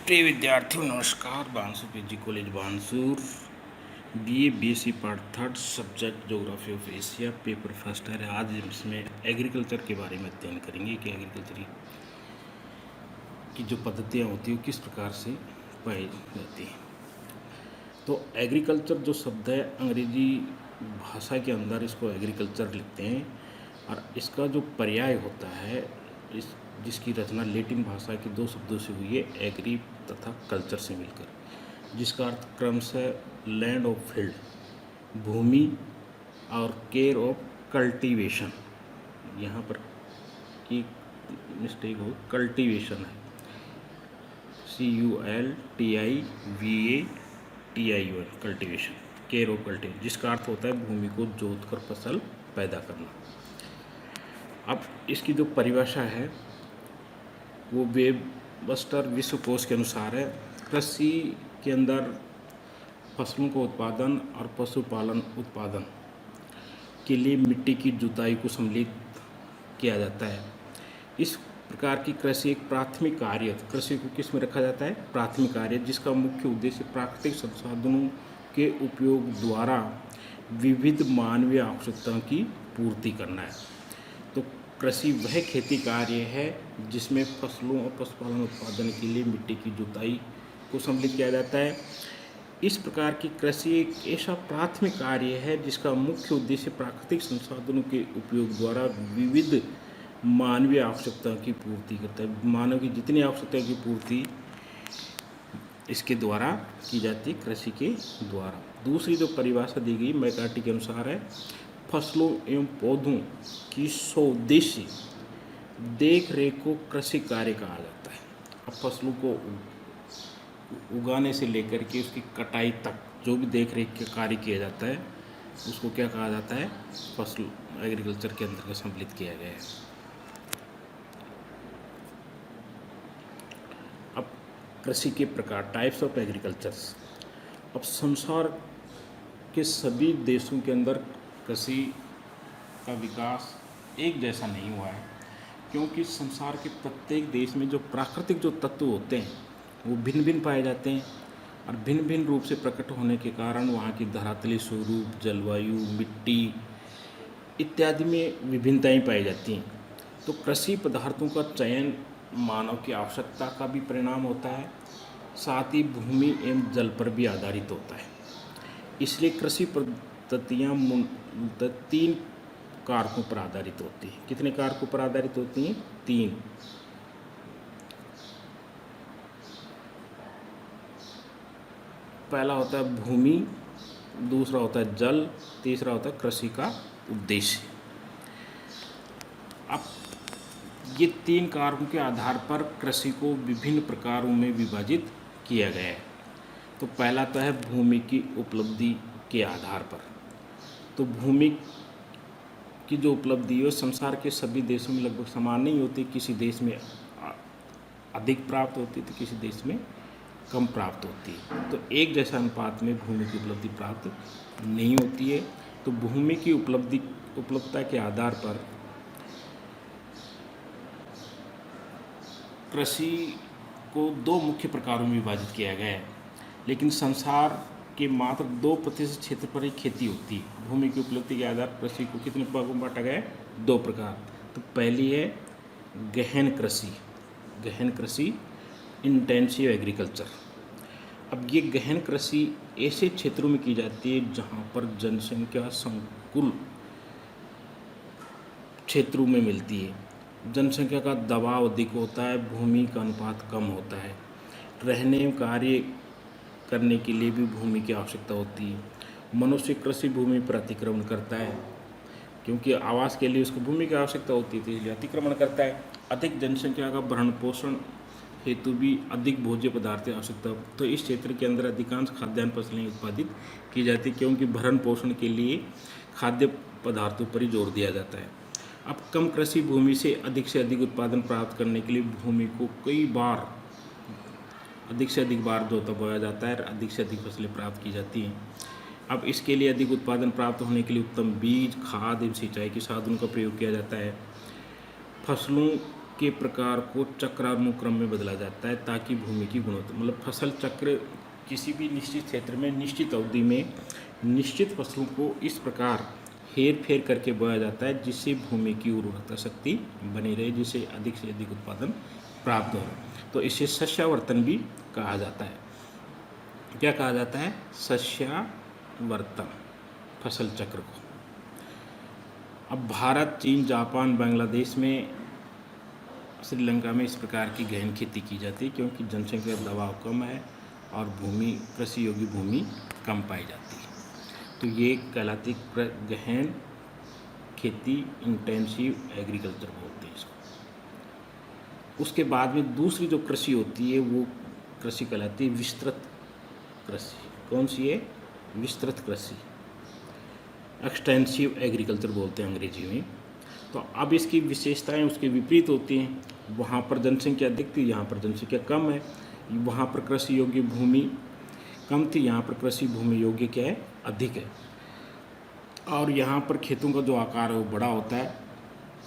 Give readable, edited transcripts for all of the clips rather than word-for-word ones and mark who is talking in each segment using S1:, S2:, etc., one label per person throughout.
S1: प्रिय विद्यार्थियों नमस्कार। Bansur PG college Bansur BA BSc part third subject geography of Asia paper first है। आज इसमें एग्रीकल्चर के बारे में अध्ययन करेंगे कि एग्रीकल्चर की जो पद्धतियाँ होती हैं वो किस प्रकार से पाई जाती हैं। तो एग्रीकल्चर जो शब्द है अंग्रेजी भाषा के अंदर इसको एग्रीकल्चर लिखते हैं और इसका जो पर्याय होता है जिसकी रचना लैटिन भाषा के दो शब्दों से हुई है, एग्री तथा कल्चर से मिलकर, जिसका अर्थ क्रमशः लैंड ऑफ फील्ड भूमि और केयर ऑफ कल्टीवेशन। यहाँ पर एक मिस्टेक हो, कल्टीवेशन है CULTIVATION cultivation, care of cultivation, जिसका अर्थ होता है भूमि को जोत कर फसल पैदा करना। अब इसकी जो परिभाषा है वो वेबस्टर विश्वकोश के अनुसार है। कृषि के अंदर फसलों का उत्पादन और पशुपालन उत्पादन के लिए मिट्टी की जुताई को सम्मिलित किया जाता है। इस प्रकार की कृषि एक प्राथमिक कार्य, कृषि को किस में रखा जाता है? प्राथमिक कार्य, जिसका मुख्य उद्देश्य प्राकृतिक संसाधनों के उपयोग द्वारा विविध मानवीय आवश्यकताओं की पूर्ति करना है। तो कृषि वह खेती कार्य है जिसमें फसलों और पशुपालन उत्पादन के लिए मिट्टी की जुताई को सम्मिलित किया जाता है। इस प्रकार की कृषि एक ऐसा प्राथमिक कार्य है जिसका मुख्य उद्देश्य प्राकृतिक संसाधनों के उपयोग द्वारा विविध मानवीय आवश्यकताओं की पूर्ति करता है। मानव की जितनी आवश्यकताओं की पूर्ति इसके द्वारा की जाती है, कृषि के द्वारा। दूसरी जो परिभाषा दी गई मैकार्टी के अनुसार है, फसलों एवं पौधों की स्वदेशी देख रेख को कृषि कार्य कहा जाता है। अब फसलों को उगाने से लेकर के उसकी कटाई तक जो भी देख रेख के कार्य किया जाता है उसको क्या कहा जाता है? फसल एग्रीकल्चर के अंतर्गत सम्मिलित किया गया है। अब कृषि के प्रकार, टाइप्स ऑफ एग्रीकल्चर्स। अब संसार के सभी देशों के अंदर कृषि का विकास एक जैसा नहीं हुआ है, क्योंकि संसार के प्रत्येक देश में जो प्राकृतिक जो तत्व होते हैं वो भिन्न भिन्न पाए जाते हैं और भिन्न भिन्न रूप से प्रकट होने के कारण वहाँ की धरातली स्वरूप, जलवायु, मिट्टी इत्यादि में विभिन्नताएं पाई जाती हैं। तो कृषि पदार्थों का चयन मानव की आवश्यकता का भी परिणाम होता है, साथ ही भूमि एवं जल पर भी आधारित होता है। इसलिए कृषि पद्धतियाँ तीन कारकों पर आधारित होती हैं। कितने कारकों पर आधारित होती हैं? तीन। पहला होता है भूमि, दूसरा होता है जल, तीसरा होता है कृषि का उद्देश्य। अब ये तीन कारकों के आधार पर कृषि को विभिन्न प्रकारों में विभाजित किया गया है। तो पहला तो है भूमि की उपलब्धि के आधार पर। तो भूमि की जो उपलब्धि है संसार के सभी देशों में लगभग समान नहीं होती। किसी देश में अधिक प्राप्त होती है तो किसी देश में कम प्राप्त होती है। तो एक जैसा अनुपात में भूमि की उपलब्धि प्राप्त नहीं होती है। तो भूमि की उपलब्धता के आधार पर कृषि को दो मुख्य प्रकारों में विभाजित किया गया है, लेकिन संसार के मात्र 2% क्षेत्र पर ही खेती होती है। भूमि की उपलब्धि के आधार पर कृषि को कितने भागों में बांटा गया है? दो प्रकार। तो पहली है गहन कृषि इंटेंसिव एग्रीकल्चर। अब ये गहन कृषि ऐसे क्षेत्रों में की जाती है जहाँ पर जनसंख्या संकुल क्षेत्रों में मिलती है। जनसंख्या का दबाव अधिक होता है, भूमि का अनुपात कम होता है, रहने कार्य करने के लिए भी भूमि की आवश्यकता होती है। मनुष्य कृषि भूमि पर अतिक्रमण करता है, क्योंकि आवास के लिए उसको भूमि की आवश्यकता होती है, इसलिए अतिक्रमण करता है। अधिक जनसंख्या का भरण पोषण हेतु भी अधिक भोज्य पदार्थ की आवश्यकता। तो इस क्षेत्र के अंदर अधिकांश खाद्यान्न फसलें उत्पादित की जाती, क्योंकि भरण पोषण के लिए खाद्य पदार्थों पर ही जोर दिया जाता है। अब कम कृषि भूमि से अधिक उत्पादन प्राप्त करने के लिए भूमि को अधिक से अधिक बार जोता बोया जाता है और अधिक से अधिक फसलें प्राप्त की जाती हैं। अब इसके लिए अधिक उत्पादन प्राप्त होने के लिए उत्तम बीज, खाद एवं सिंचाई के साधनों का प्रयोग किया जाता है। फसलों के प्रकार को चक्रानुक्रम में बदला जाता है ताकि भूमि की गुणवत्ता, मतलब फसल चक्र किसी भी निश्चित क्षेत्र में निश्चित अवधि में निश्चित फसलों को इस प्रकार हेर फेर करके बोया जाता है जिससे भूमि की उर्वरता शक्ति बनी रहे, जिससे अधिक से अधिक उत्पादन प्राप्त हो। तो इसे शस्यावर्तन भी कहा जाता है। क्या कहा जाता है? शस्यावर्तन, फसल चक्र को। अब भारत, चीन, जापान, बांग्लादेश में, श्रीलंका में इस प्रकार की गहन खेती की जाती है क्योंकि जनसंख्या का दबाव कम है और भूमि, कृषि योग्य भूमि कम पाई जाती है। तो ये कहलाती गहन खेती, इंटेंसिव एग्रीकल्चर बोलते हैं इसको। उसके बाद में दूसरी जो कृषि होती है वो कृषि कहलाती है विस्तृत कृषि। कौन सी है? विस्तृत कृषि, एक्सटेंसिव एग्रीकल्चर बोलते हैं अंग्रेजी में। तो अब इसकी विशेषताएं उसके विपरीत होती हैं। वहाँ पर जनसंख्या अधिक थी, यहाँ पर जनसंख्या कम है। वहाँ पर कृषि योग्य भूमि कम थी, यहाँ पर कृषि भूमि योग्य क्या है? अधिक है। और यहाँ पर खेतों का जो आकार है वो बड़ा होता है,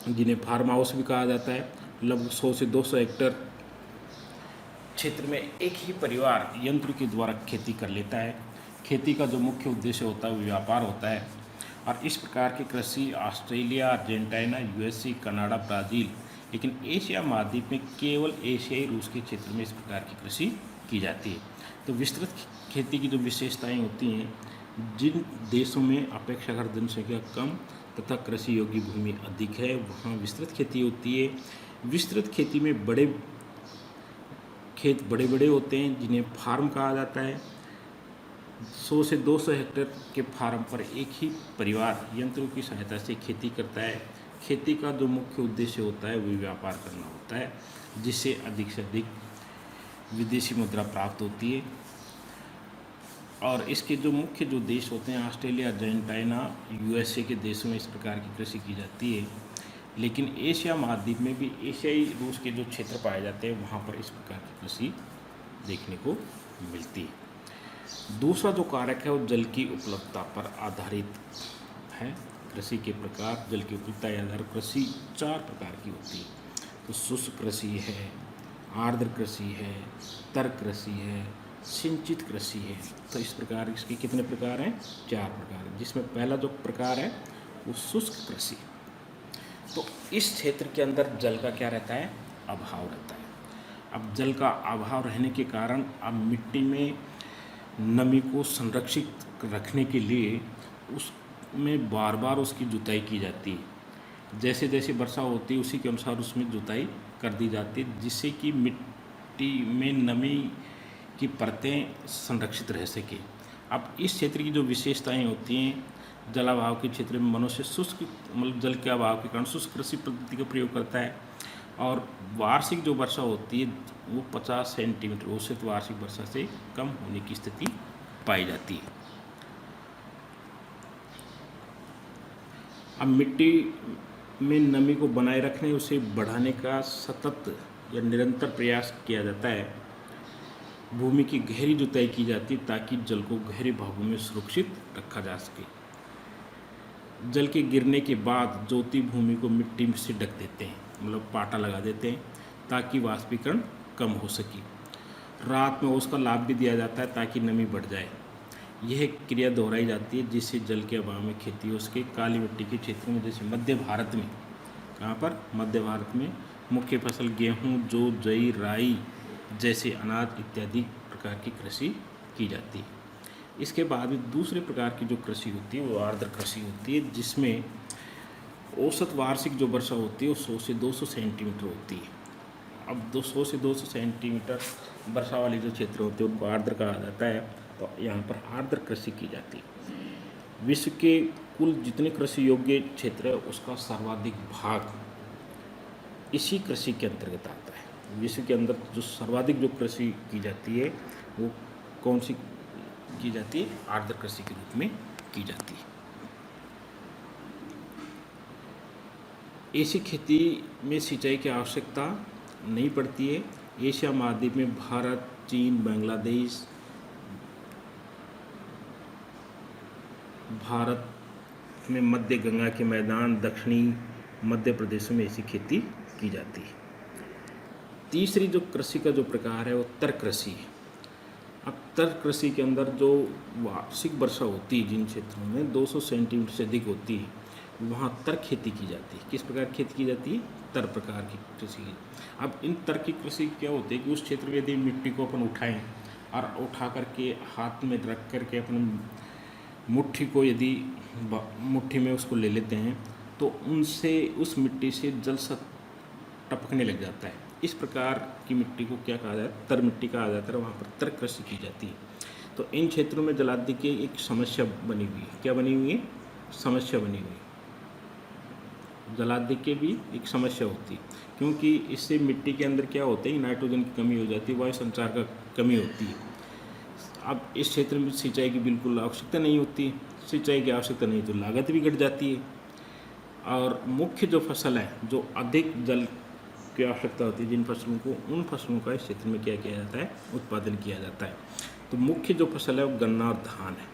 S1: जिन्हें फार्म हाउस भी कहा जाता है। लगभग 100 से 200 हेक्टेयर क्षेत्र में एक ही परिवार यंत्र के द्वारा खेती कर लेता है। खेती का जो मुख्य उद्देश्य होता है वो व्यापार होता है। और इस प्रकार की कृषि Australia, Argentina, USA, Canada, Brazil, लेकिन एशिया महाद्वीप में केवल एशियाई रूस के क्षेत्र में इस प्रकार की कृषि की जाती है। तो विस्तृत खेती की जो विशेषताएं होती हैं, जिन देशों में अपेक्षाकृत जनसंख्या कम तथा कृषि योग्य भूमि अधिक है वहाँ विस्तृत खेती होती है। विस्तृत खेती में खेत बड़े बड़े होते हैं जिन्हें फार्म कहा जाता है। 100 से 200 हेक्टेयर के फार्म पर एक ही परिवार यंत्रों की सहायता से खेती करता है। खेती का जो मुख्य उद्देश्य होता है वो व्यापार करना होता है, जिससे अधिक से अधिक विदेशी मुद्रा प्राप्त होती है। और इसके जो मुख्य जो देश होते हैं, ऑस्ट्रेलिया, अर्जेंटीना, यूएसए के देशों में इस प्रकार की कृषि की जाती है। लेकिन एशिया महाद्वीप में भी एशियाई रूस के जो क्षेत्र पाए जाते हैं वहाँ पर इस प्रकार की कृषि देखने को मिलती है। दूसरा जो कारक है वो जल की उपलब्धता पर आधारित है। कृषि के प्रकार, जल की उपलब्धता के आधार कृषि 4 प्रकार की होती है। तो शुष्क कृषि है, आर्द्र कृषि है, तर कृषि है, सिंचित कृषि है। तो इस प्रकार इसके कितने प्रकार हैं? 4 प्रकार हैं, जिसमें पहला जो प्रकार है वो शुष्क कृषि। तो इस क्षेत्र के अंदर जल का क्या रहता है? अभाव रहता है। अब जल का अभाव रहने के कारण अब मिट्टी में नमी को संरक्षित रखने के लिए उसमें बार बार उसकी जुताई की जाती है। जैसे जैसे वर्षा होती है उसी के अनुसार उसमें जुताई कर दी जाती है, जिससे कि मिट्टी में नमी की परतें संरक्षित रह सके। अब इस क्षेत्र की जो विशेषताएं होती हैं, जलाभाव के क्षेत्र में मनुष्य शुष्क, मतलब जल के अभाव के कारण शुष्क कृषि पद्धति का प्रयोग करता है। और वार्षिक जो वर्षा होती है वो 50 सेंटीमीटर औसत वार्षिक वर्षा से कम होने की स्थिति पाई जाती है। अब मिट्टी में नमी को बनाए रखने, उसे बढ़ाने का सतत या निरंतर प्रयास किया जाता है। भूमि की गहरी जुताई की जाती है ताकि जल को गहरे भागों में सुरक्षित रखा जा सके। जल के गिरने के बाद ज्योति भूमि को मिट्टी से ढक देते हैं, मतलब पाटा लगा देते हैं ताकि वाष्पीकरण कम हो सके। रात में उसका लाभ भी दिया जाता है ताकि नमी बढ़ जाए। यह क्रिया दोहराई जाती है जिससे जल के अभाव में खेती हो सके। काली मिट्टी के क्षेत्रों में, जैसे मध्य भारत में, कहाँ पर? मध्य भारत में मुख्य फसल गेहूँ, जौ, जई, राई जैसे अनाज इत्यादि प्रकार की कृषि की जाती है। इसके बाद में दूसरे प्रकार की जो कृषि होती है वो आर्द्र कृषि होती है, जिसमें औसत वार्षिक जो वर्षा होती है वो 100 से 200 सेंटीमीटर होती है। अब 200 से 200 सेंटीमीटर वर्षा वाले जो क्षेत्र होते हैं उनको आर्द्र कहा जाता है। तो यहाँ पर आर्द्र कृषि की जाती है। विश्व के कुल जितने कृषि योग्य क्षेत्र है उसका सर्वाधिक भाग इसी कृषि के अंतर्गत आता है। विश्व के अंदर जो सर्वाधिक जो कृषि की जाती है वो कौन सी की जाती है? आर्द्र कृषि के रूप में की जाती है। ऐसी खेती में सिंचाई की आवश्यकता नहीं पड़ती है। एशिया महाद्वीप में भारत, चीन, बांग्लादेश, भारत में मध्य गंगा के मैदान, दक्षिणी मध्य प्रदेश में ऐसी खेती की जाती है। तीसरी जो कृषि का जो प्रकार है वो तर्क कृषि है। अब तर्क कृषि के अंदर जो वार्षिक वर्षा होती है जिन क्षेत्रों में 200 सेंटीमीटर से अधिक होती है वहाँ तर्क खेती की जाती है। किस प्रकार की खेती की जाती है? तर्क प्रकार की कृषि की। अब इन तर्क की कृषि क्या होती है कि उस क्षेत्र में यदि मिट्टी को अपन उठाएं और उठा करके हाथ में रख करके अपने मुट्ठी को यदि मुट्ठी में उसको ले लेते हैं तो उनसे उस मिट्टी से जल टपकने लग जाता है। इस प्रकार की मिट्टी को क्या कहा जाता है? तर मिट्टी कहा जाता है। वहाँ पर तर्क कृषि की जाती है। तो इन क्षेत्रों में जलादि की एक समस्या बनी हुई है। क्या बनी हुई है? समस्या बनी हुई है। जलादि की भी एक समस्या होती है क्योंकि इससे मिट्टी के अंदर क्या होता है, नाइट्रोजन की कमी हो जाती है, वायु संचार का कमी होती है। अब इस क्षेत्र में सिंचाई की बिल्कुल आवश्यकता नहीं होती है। सिंचाई की आवश्यकता नहीं तो लागत भी घट जाती है। और मुख्य जो फसल है जो अधिक जल की आवश्यकता होती है जिन फसलों को, उन फसलों का इस क्षेत्र में क्या किया जाता है? उत्पादन किया जाता है। तो मुख्य जो फसल है वो गन्ना और धान है।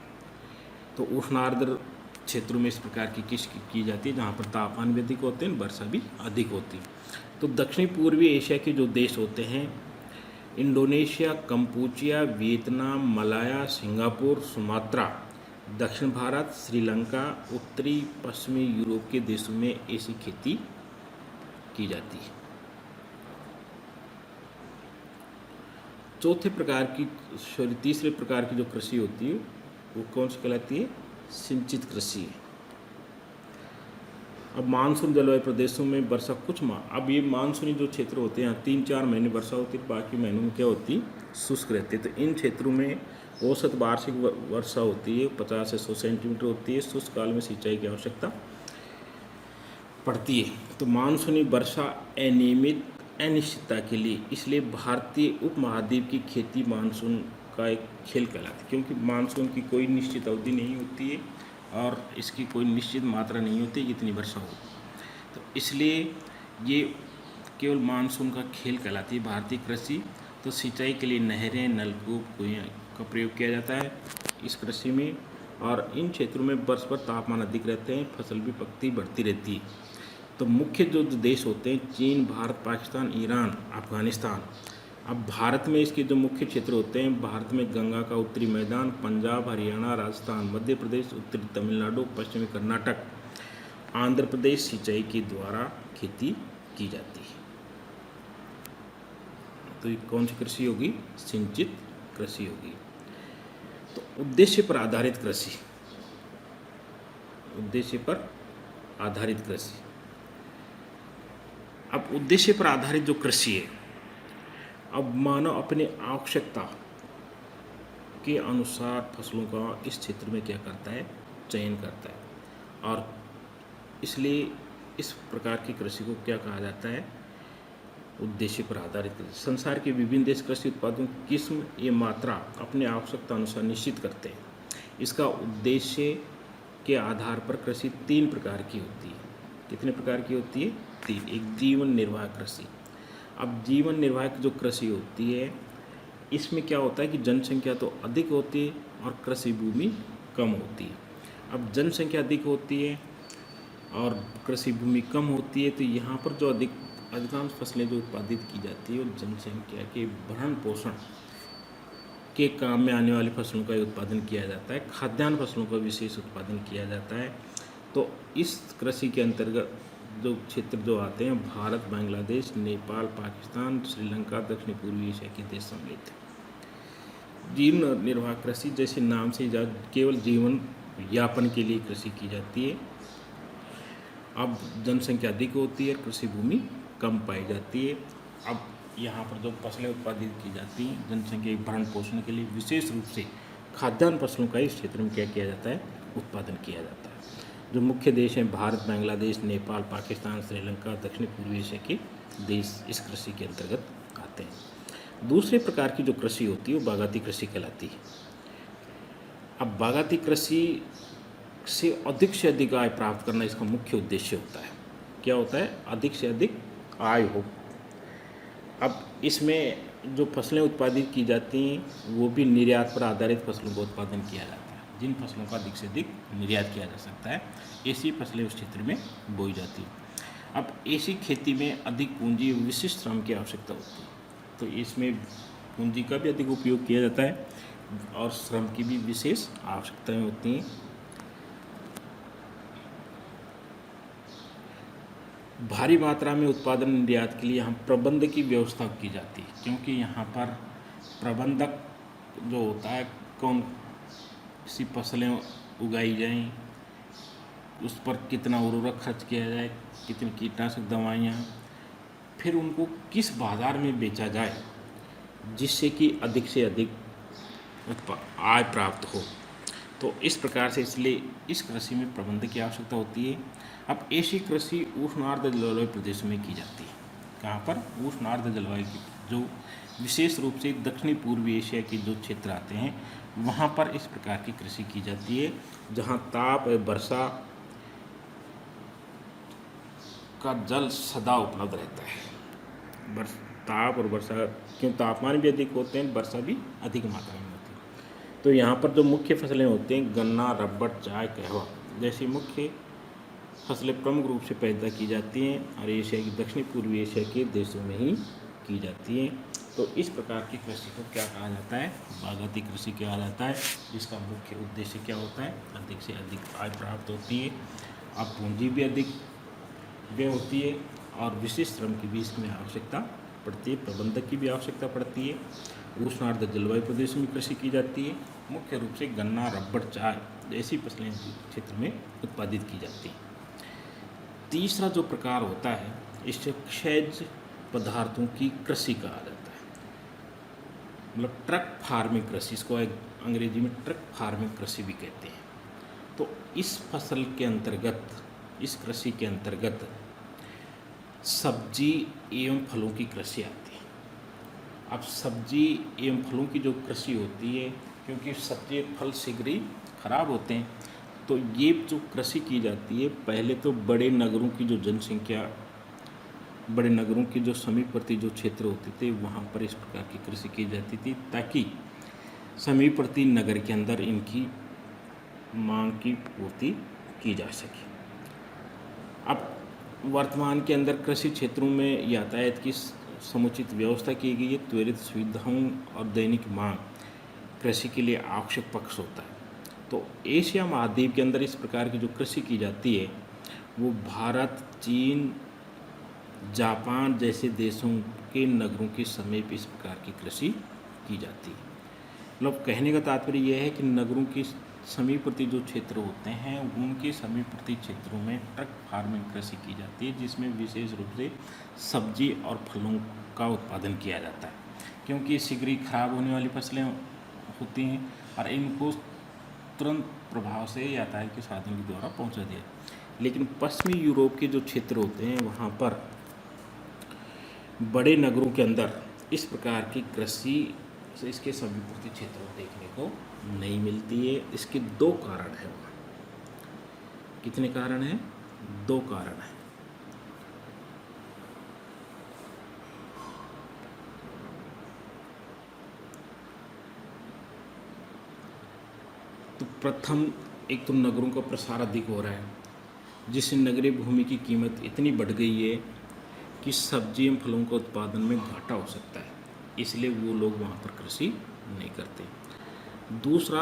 S1: तो उष्णार्द्र क्षेत्रों में इस प्रकार की कृषि की जाती है जहाँ पर तापमान भी अधिक होते हैं, वर्षा भी अधिक होती है। तो दक्षिणी पूर्वी एशिया के जो देश होते हैं, Indonesia, Kampuchea, Vietnam, Malaya, Singapore, Sumatra, दक्षिण भारत, श्रीलंका, उत्तरी पश्चिमी यूरोप के देशों में ऐसी खेती की जाती है। तीसरे प्रकार की जो कृषि होती है वो कौन सी कहलाती है? सिंचित कृषि है। अब मानसून जलवायु प्रदेशों में वर्षा अब ये मानसूनी जो क्षेत्र होते हैं यहाँ 3-4 महीने वर्षा होती है, बाकी महीनों में क्या होती है? शुष्क रहती है। तो इन क्षेत्रों में औसत वार्षिक वर्षा होती है 50 से 100 सेंटीमीटर होती है। शुष्क काल में सिंचाई की आवश्यकता पड़ती है। तो मानसूनी वर्षा अनियमित अनिश्चितता के लिए, इसलिए भारतीय उपमहाद्वीप की खेती मानसून का एक खेल कहलाती है क्योंकि मानसून की कोई निश्चित अवधि नहीं होती है और इसकी कोई निश्चित मात्रा नहीं होती जितनी वर्षा हो। तो इसलिए ये केवल मानसून का खेल कहलाती है भारतीय कृषि। तो सिंचाई के लिए नहरें, नलकूप, कुएं का प्रयोग किया जाता है इस कृषि में। और इन क्षेत्रों में वर्ष भर तापमान अधिक रहते हैं, फसल भी पकती बढ़ती रहती है। तो मुख्य जो देश होते हैं चीन, भारत, पाकिस्तान, ईरान, अफगानिस्तान। अब भारत में इसके जो मुख्य क्षेत्र होते हैं, भारत में गंगा का उत्तरी मैदान, पंजाब, हरियाणा, राजस्थान, मध्य प्रदेश, उत्तरी तमिलनाडु, पश्चिमी कर्नाटक, आंध्र प्रदेश सिंचाई के द्वारा खेती की जाती है। तो ये कौन सी कृषि होगी? सिंचित कृषि होगी। तो उद्देश्य पर आधारित कृषि, उद्देश्य पर आधारित कृषि। अब उद्देश्य पर आधारित जो कृषि है, अब मानव अपने आवश्यकता के अनुसार फसलों का इस क्षेत्र में क्या करता है? चयन करता है। और इसलिए इस प्रकार की कृषि को क्या कहा जाता है? उद्देश्य पर आधारित कृषि। संसार के विभिन्न देश कृषि उत्पादों की किस्म या मात्रा अपने आवश्यकता अनुसार निश्चित करते हैं। इसका उद्देश्य के आधार पर कृषि 3 प्रकार की होती है। कितने प्रकार की होती है? 3। एक जीवन निर्वाह कृषि। अब जीवन निर्वाह की जो कृषि होती है इसमें क्या होता है कि जनसंख्या तो अधिक होती है और कृषि भूमि कम होती है। अब जनसंख्या अधिक होती है और कृषि भूमि कम होती है तो यहाँ पर जो अधिकांश फसलें जो उत्पादित की जाती है वो जनसंख्या के भरण पोषण के काम में आने वाली फसलों का उत्पादन किया जाता है। खाद्यान्न फसलों का विशेष उत्पादन किया जाता है। तो इस कृषि के अंतर्गत जो क्षेत्र जो आते हैं भारत, बांग्लादेश, नेपाल, पाकिस्तान, श्रीलंका, दक्षिण पूर्वी एशिया के देश सम्मिलित हैं। जीवन निर्वाह कृषि जैसे नाम से केवल जीवन यापन के लिए कृषि की जाती है। अब जनसंख्या अधिक होती है, कृषि भूमि कम पाई जाती है। अब यहाँ पर जो फसलें उत्पादित की जाती हैं जनसंख्या के भरण पोषण के लिए, विशेष रूप से खाद्यान्न फसलों का इस क्षेत्र में क्या किया जाता है? उत्पादन किया जाता है। जो मुख्य देश हैं भारत, बांग्लादेश, नेपाल, पाकिस्तान, श्रीलंका, दक्षिण पूर्वी एशिया के देश इस कृषि के अंतर्गत आते हैं। दूसरे प्रकार की जो कृषि होती है वो बागाती कृषि कहलाती है। अब बागाती कृषि से अधिक आय प्राप्त करना इसका मुख्य उद्देश्य होता है। क्या होता है? अधिक से अधिक आय हो। अब इसमें जो फसलें उत्पादित की जाती हैं वो भी निर्यात पर आधारित फसलों का उत्पादन किया जाता है। जिन फसलों का अधिक से अधिक निर्यात किया जा सकता है ऐसी फसलें उस क्षेत्र में बोई जाती हैं। अब ऐसी खेती में अधिक पूंजी और विशिष्ट श्रम की आवश्यकता होती है, तो इसमें पूंजी का भी अधिक उपयोग किया जाता है और श्रम की भी विशेष आवश्यकताएं होती हैं। भारी मात्रा में उत्पादन निर्यात के लिए हम प्रबंध की व्यवस्था की जाती है, क्योंकि यहाँ पर प्रबंधक जो होता है, कौन सी फसलें उगाई जाएं, उस पर कितना उर्वरक खर्च किया जाए, कितनी कीटनाशक दवाइयाँ, फिर उनको किस बाज़ार में बेचा जाए जिससे कि अधिक से अधिक आय प्राप्त हो। तो इस प्रकार से इसलिए इस कृषि में प्रबंधन की आवश्यकता होती है। अब ऐसी कृषि उष्ण आर्द्र जलवायु प्रदेशों में की जाती है। कहाँ पर? उष्ण आर्द्र जलवायु की, जो विशेष रूप से दक्षिणी पूर्वी एशिया के जो क्षेत्र आते हैं वहाँ पर इस प्रकार की कृषि की जाती है, जहाँ ताप और वर्षा का जल सदा उपलब्ध रहता है। ताप और वर्षा, क्यों तापमान भी अधिक होते हैं, वर्षा भी अधिक मात्रा में होती है। तो यहाँ पर जो मुख्य फसलें होती हैं, गन्ना, रबड़, चाय, कहवा जैसी मुख्य फसलें प्रमुख रूप से पैदा की जाती हैं और एशिया की दक्षिणी पूर्वी एशिया के देशों में ही की जाती हैं। तो इस प्रकार की कृषि को क्या कहा जाता है? बागायती कृषि कहा जाता है, जिसका मुख्य उद्देश्य क्या होता है? अधिक से अधिक आय प्राप्त होती है, अब पूंजी भी अधिक व्यय होती है और विशिष्ट श्रम की भी इसमें आवश्यकता पड़ती है, प्रबंधक की भी आवश्यकता पड़ती है। उष्ण आर्द्र जलवायु प्रदेश में कृषि की जाती है, मुख्य रूप से गन्ना, रबड़, चाय जैसी फसलें क्षेत्र में उत्पादित की जाती हैं। तीसरा जो प्रकार होता है, इसे क्षैद पदार्थों की कृषि कहा जाता है, मतलब ट्रक फार्मिंग कृषि, इसको अंग्रेजी में ट्रक फार्मिंग कृषि भी कहते हैं। तो इस फसल के अंतर्गत, इस कृषि के अंतर्गत सब्जी एवं फलों की कृषि आती है। अब सब्जी एवं फलों की जो कृषि होती है, क्योंकि सब्जी फल शीघ्र ही खराब होते हैं, तो ये जो कृषि की जाती है, पहले तो बड़े नगरों की जो जनसंख्या, बड़े नगरों के जो समीपवर्ती जो क्षेत्र होते थे वहाँ पर इस प्रकार की कृषि की जाती थी, ताकि समीपवर्ती नगर के अंदर इनकी मांग की पूर्ति की जा सके। अब वर्तमान के अंदर कृषि क्षेत्रों में यातायात की समुचित व्यवस्था की गई है, त्वरित सुविधाओं और दैनिक मांग कृषि के लिए आवश्यक पक्ष होता है। तो एशिया महाद्वीप के अंदर इस प्रकार की जो कृषि की जाती है वो भारत, चीन, जापान जैसे देशों के नगरों के समीप इस प्रकार की कृषि की जाती है। मतलब कहने का तात्पर्य यह है कि नगरों के समीपवर्ती जो क्षेत्र होते हैं उनके समीपवर्ती क्षेत्रों में ट्रक फार्मिंग कृषि की जाती है, जिसमें विशेष रूप से सब्जी और फलों का उत्पादन किया जाता है, क्योंकि शीघ्र ही खराब होने वाली फसलें होती हैं और इनको तुरंत प्रभाव से यातायात के साधनों के द्वारा पहुंचा दिया। लेकिन पश्चिमी यूरोप के जो क्षेत्र होते हैं वहाँ पर बड़े नगरों के अंदर इस प्रकार की कृषि इसके समीपवर्ती क्षेत्रों में देखने को नहीं मिलती है। इसके दो कारण हैं। कितने कारण हैं? दो कारण हैं। तो प्रथम, एक तो नगरों का प्रसार अधिक हो रहा है, जिससे नगरीय भूमि की कीमत इतनी बढ़ गई है कि सब्जी एवं फलों का उत्पादन में घाटा हो सकता है, इसलिए वो लोग वहाँ पर कृषि नहीं करते। दूसरा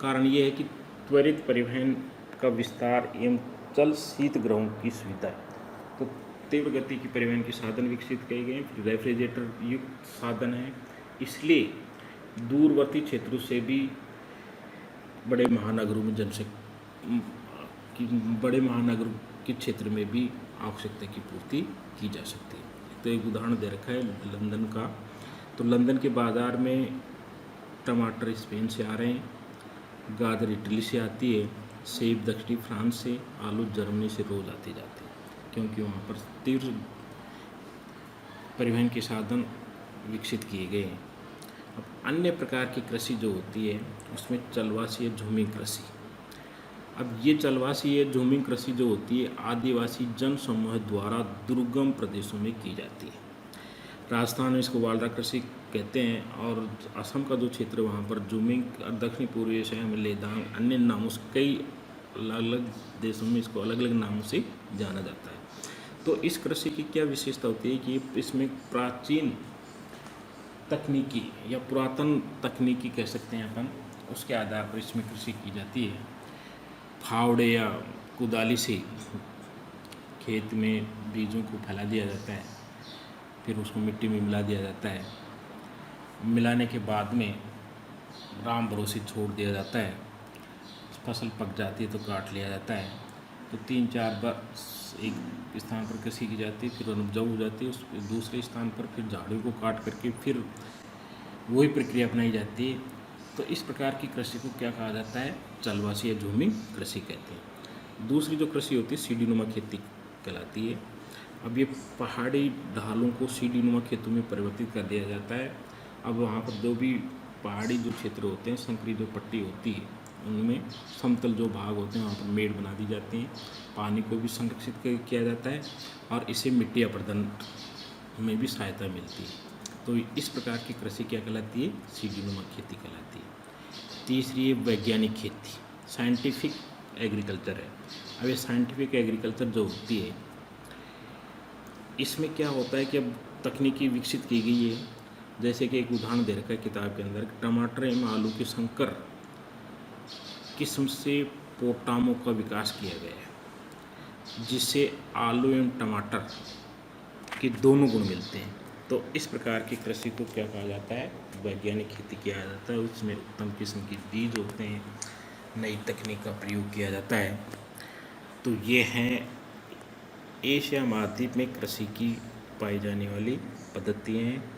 S1: कारण ये है कि त्वरित परिवहन का विस्तार एवं जल शीतगृहों की सुविधा है। तो तीव्र गति की परिवहन के साधन विकसित किए गए, फिर रेफ्रिजरेटर युक्त साधन है, इसलिए दूरवर्ती क्षेत्रों से भी बड़े महानगरों में बड़े महानगरों के क्षेत्र में भी आवश्यकता की पूर्ति की जा सकती है। तो एक उदाहरण दे रखा है लंदन का। तो लंदन के बाज़ार में टमाटर स्पेन से आ रहे हैं, गाजर इटली से आती है, सेब दक्षिणी फ्रांस से, आलू जर्मनी से रोज़ आते जाते हैं, क्योंकि वहाँ पर तीव्र परिवहन के साधन विकसित किए गए हैं। अब अन्य प्रकार की कृषि जो होती है उसमें चलवासी या झूमिंग कृषि। अब ये चलवासी या झूमिंग कृषि जो होती है आदिवासी जन समूह द्वारा दुर्गम प्रदेशों में की जाती है। राजस्थान में इसको वालरा कृषि कहते हैं और असम का जो क्षेत्र वहाँ पर झूमिंग, दक्षिण पूर्वी एशिया में लेदांग, अन्य नामों से कई अलग अलग देशों में इसको अलग अलग नामों से जाना जाता है। तो इस कृषि की क्या विशेषता होती है कि इसमें प्राचीन तकनीकी या पुरातन तकनीकी कह सकते हैं अपन, उसके आधार पर इसमें कृषि की जाती है। फावड़े या कुदाली से खेत में बीजों को फैला दिया जाता है, फिर उसको मिट्टी में मिला दिया जाता है। मिलाने के बाद में राम भरोसे छोड़ दिया जाता है। फसल पक जाती है तो काट लिया जाता है। तो 3-4 बार एक स्थान पर कृषि की जाती है, फिर उपजाऊ हो जाती है। उस दूसरे स्थान पर फिर झाड़ियों को काट करके फिर वही प्रक्रिया अपनाई जाती है। तो इस प्रकार की कृषि को क्या कहा जाता है? चलवासी या झूमी कृषि कहते हैं। दूसरी जो कृषि होती है सीढ़ीनुमा खेती कहलाती है। अब ये पहाड़ी ढालों को सीढ़ीनुमा खेतों में परिवर्तित कर दिया जाता है। अब वहाँ पर जो भी पहाड़ी जो क्षेत्र होते हैं, संकरी जो पट्टी होती है, उनमें समतल जो भाग होते हैं वहाँ पर मेड़ बना दी जाती हैं। पानी को भी संरक्षित किया जाता है और इससे मिट्टी अपर्दन में भी सहायता मिलती है। तो इस प्रकार की कृषि क्या कहलाती है? सीढ़ीनुमा खेती कहलाती है। तीसरी है वैज्ञानिक खेती, साइंटिफिक एग्रीकल्चर है। अब ये साइंटिफिक एग्रीकल्चर जो होती है, इसमें क्या होता है कि अब तकनीकी विकसित की गई है। जैसे कि एक उदाहरण दे रखा है किताब के अंदर, टमाटर एवं आलू की संकर किस्म से पोटामों का विकास किया गया है, जिससे आलू एवं टमाटर के दोनों गुण मिलते हैं। तो इस प्रकार की कृषि को क्या कहा जाता है? वैज्ञानिक खेती किया जाता है। उसमें उत्तम किस्म के बीज होते हैं, नई तकनीक का प्रयोग किया जाता है। तो ये हैं एशिया महाद्वीप में कृषि की पाई जाने वाली पद्धतियाँ हैं।